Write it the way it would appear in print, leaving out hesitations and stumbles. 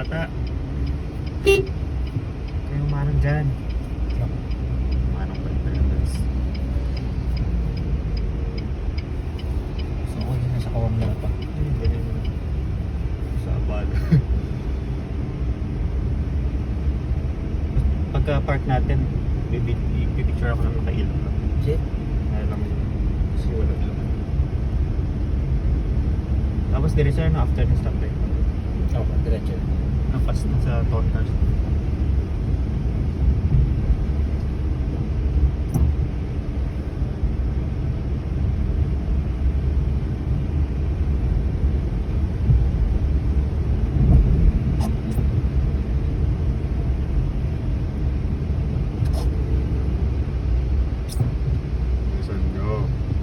bata. Kayo manang dyan. Manang pa rin guys. So ako yun nasa kawang na pa. Ganyan mo. Sa abad. Pagka park natin, pipicture ako ng nakailang lang. Shit. Kaya lang kasi wala lang. Tapos diretso na after ng stoplight. Oo, diretso. Napas na sa toll cars.